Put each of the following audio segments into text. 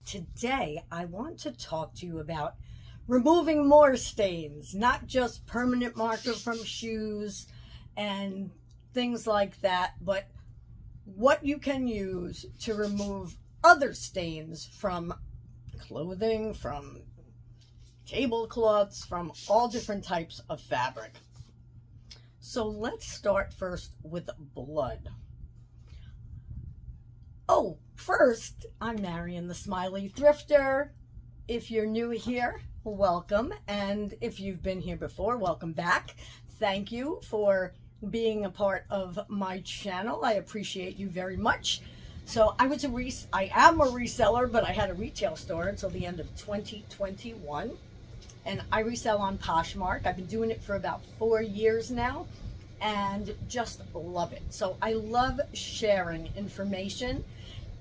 Today, I want to talk to you about removing more stains, not just permanent marker from shoes and things like that, but what you can use to remove other stains from clothing, from tablecloths, from all different types of fabric. So let's start first with blood. Oh, first, I'm Marion the Smiley Thrifter. If you're new here, welcome. And if you've been here before, welcome back. Thank you for being a part of my channel. I appreciate you very much. So I am a reseller, but I had a retail store until the end of 2021. And I resell on Poshmark. I've been doing it for about 4 years now and just love it. So I love sharing information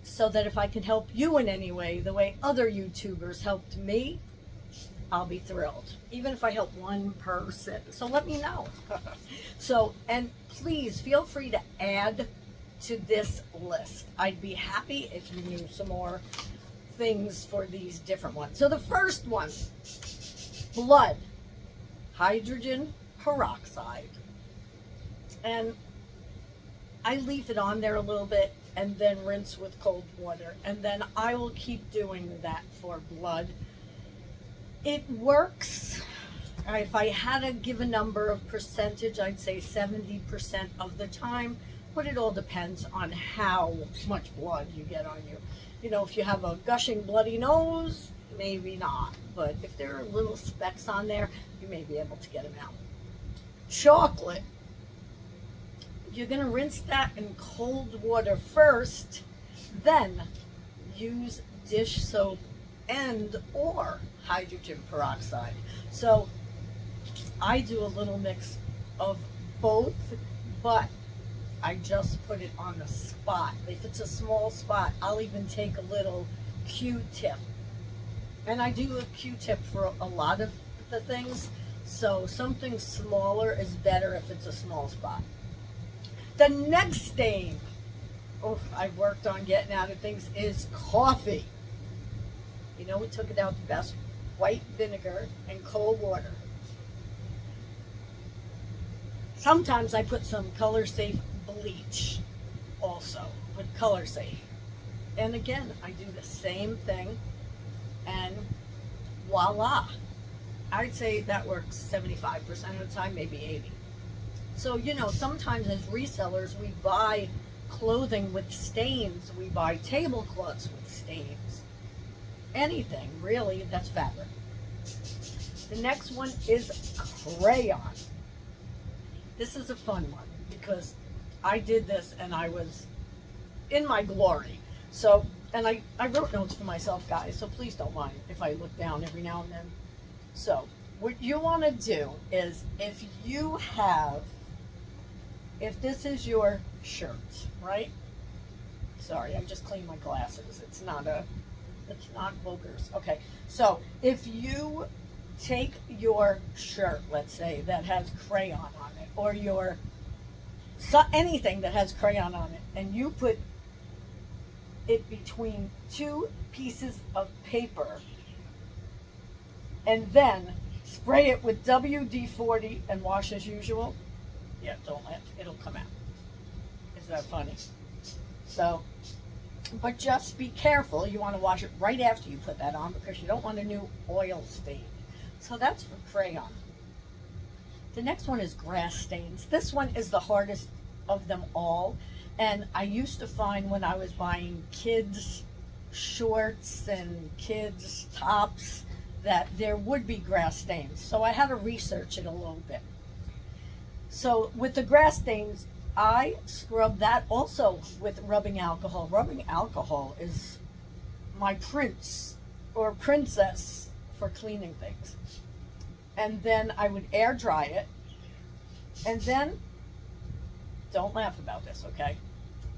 so that if I can help you in any way, the way other YouTubers helped me, I'll be thrilled. Even if I help one person. So let me know. And please feel free to add to this list. I'd be happy if you knew some more things for these different ones. So the first one, blood, hydrogen peroxide. And I leave it on there a little bit and then rinse with cold water. And then I will keep doing that for blood. It works. If I had to give a number of percentage, I'd say 70% of the time, but it all depends on how much blood you get on you. You know, if you have a gushing bloody nose, maybe not. But if there are little specks on there, you may be able to get them out. Chocolate. You're going to rinse that in cold water first, then use dish soap and or hydrogen peroxide. So I do a little mix of both, but I just put it on the spot. If it's a small spot, I'll even take a little Q-tip. And I do a Q-tip for a lot of the things, so something smaller is better if it's a small spot. The next stain, I've worked on getting out of things, is coffee. You know, we took it out the best. White vinegar and cold water. Sometimes I put some Color Safe bleach also with Color Safe. And again, I do the same thing and voila. I'd say that works 75% of the time, maybe 80%. So, you know, sometimes as resellers, we buy clothing with stains. We buy tablecloths with stains. Anything, really, that's fabric. The next one is crayon. This is a fun one because I did this and I was in my glory. So, and I wrote notes for myself, guys, so please don't mind if I look down every now and then. So, what you want to do is if this is your shirt, right? Sorry, I just cleaned my glasses. It's not boogers. Okay, so if you take your shirt, let's say, that has crayon on it, or anything that has crayon on it, and you put it between two pieces of paper, and then spray it with WD-40 and wash as usual, yeah, don't laugh, it'll come out. Is that funny? So, but just be careful. You want to wash it right after you put that on because you don't want a new oil stain. So that's for crayon. The next one is grass stains. This one is the hardest of them all. And I used to find when I was buying kids' shorts and kids' tops that there would be grass stains. So I had to research it a little bit. So with the grass stains, I scrub that also with rubbing alcohol. Rubbing alcohol is my prince or princess for cleaning things. And then I would air dry it. And then, don't laugh about this, okay?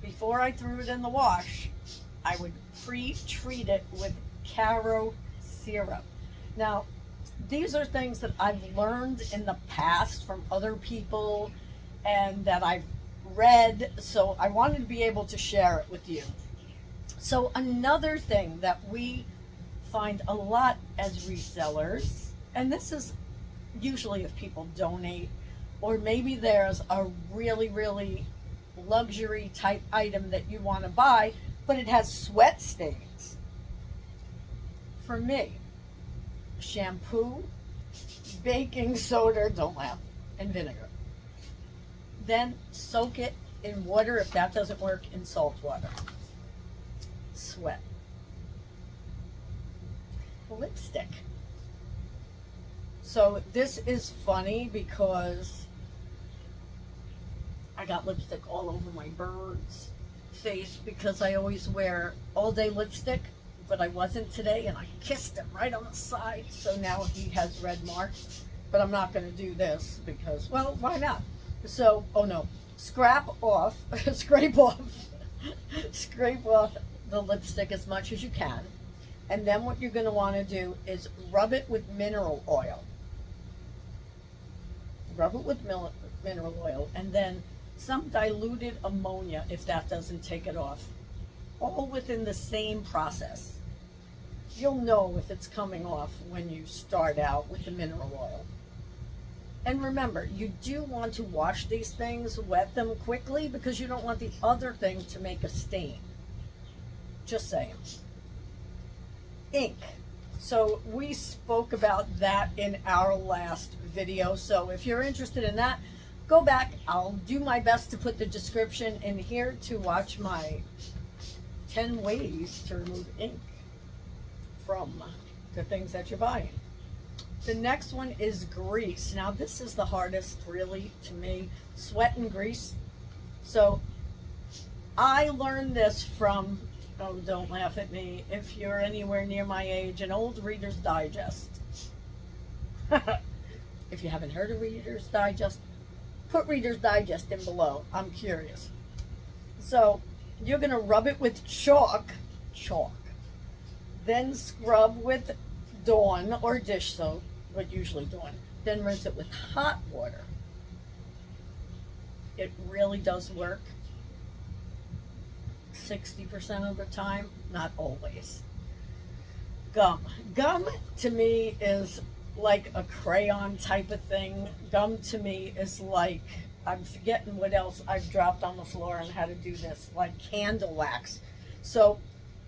Before I threw it in the wash, I would pre-treat it with Caro syrup. Now, these are things that I've learned in the past from other people and that I've read, so I wanted to be able to share it with you. So another thing that we find a lot as resellers, and this is usually if people donate, or maybe there's a really, really luxury type item that you want to buy, but it has sweat stains. For me, shampoo, baking soda, don't laugh, and vinegar. Then soak it in water. If that doesn't work, in salt water. Sweat. Lipstick. So this is funny because I got lipstick all over my bird's face because I always wear all day lipstick, but I wasn't today, and I kissed him right on the side, so now he has red marks. But I'm not going to do this because, well, why not? So, oh no, scrape off the lipstick as much as you can, and then what you're going to want to do is rub it with mineral oil. Rub it with mineral oil, and then some diluted ammonia if that doesn't take it off. All within the same process. You'll know if it's coming off when you start out with the mineral oil. And remember, you do want to wash these things, wet them quickly, because you don't want the other thing to make a stain. Just saying. Ink. So we spoke about that in our last video. So if you're interested in that, go back. I'll do my best to put the description in here to watch my 10 ways to remove ink from the things that you're buying. The next one is grease. Now this is the hardest really to me, sweat and grease. So I learned this from, oh, don't laugh at me, if you're anywhere near my age, an old Reader's Digest. If you haven't heard of Reader's Digest, put Reader's Digest in below. I'm curious. So you're going to rub it with chalk, then scrub with Dawn or dish soap, but usually Dawn, then rinse it with hot water. It really does work 60% of the time, not always. Gum. Gum to me is like a crayon type of thing. Gum to me is like, I'm forgetting what else I've dropped on the floor and how to do this, like candle wax. So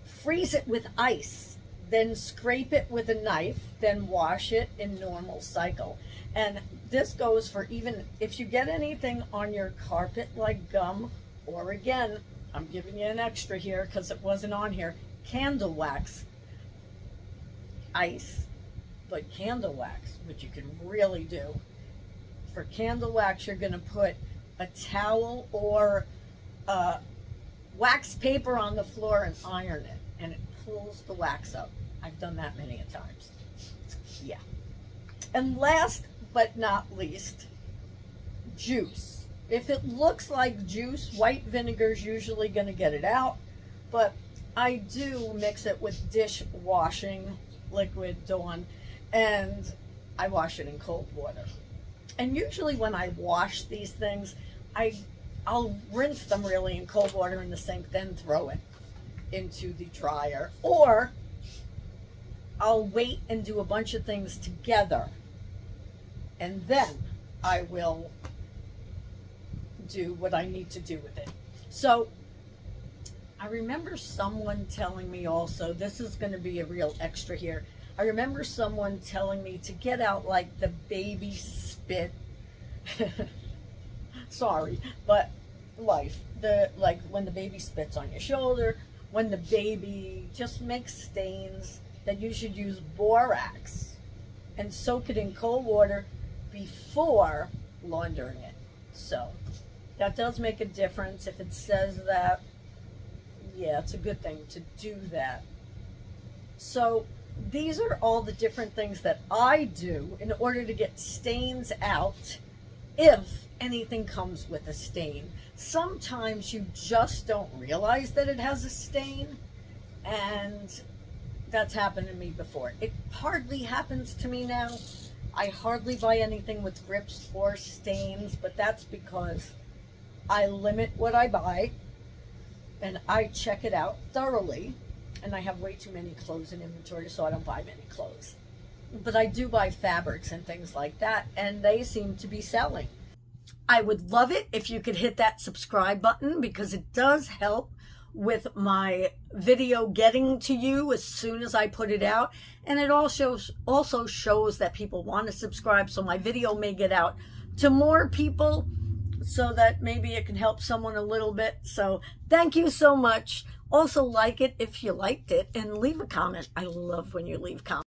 freeze it with ice, then scrape it with a knife, then wash it in normal cycle. And this goes for even if you get anything on your carpet like gum, or again, I'm giving you an extra here because it wasn't on here, candle wax. Ice, but candle wax, which you can really do. For candle wax, you're going to put a towel or wax paper on the floor and iron it, and it pulls the wax up. I've done that many a times. Yeah. And last but not least, juice. If it looks like juice, white vinegar is usually going to get it out, but I do mix it with dishwashing liquid Dawn, and I wash it in cold water. And usually when I wash these things, I'll rinse them really in cold water in the sink, then throw it into the dryer, or I'll wait and do a bunch of things together, and then I will do what I need to do with it. So I remember someone telling me also, this is going to be a real extra here, I remember someone telling me to get out like the baby spit, sorry, but life, like when the baby spits on your shoulder, when the baby just makes stains, that you should use borax and soak it in cold water before laundering it. So that does make a difference. If it says that, yeah, it's a good thing to do that. So these are all the different things that I do in order to get stains out, if anything comes with a stain. Sometimes you just don't realize that it has a stain, and that's happened to me before. It hardly happens to me now. I hardly buy anything with grips or stains, but that's because I limit what I buy. and I check it out thoroughly, and I have way too many clothes in inventory, so I don't buy many clothes. But I do buy fabrics and things like that, and they seem to be selling. I would love it if you could hit that subscribe button, because it does help with my video getting to you as soon as I put it out. And it also shows that people want to subscribe, so my video may get out to more people, so that maybe it can help someone a little bit. So thank you so much. Also, like it if you liked it, and leave a comment. I love when you leave comments.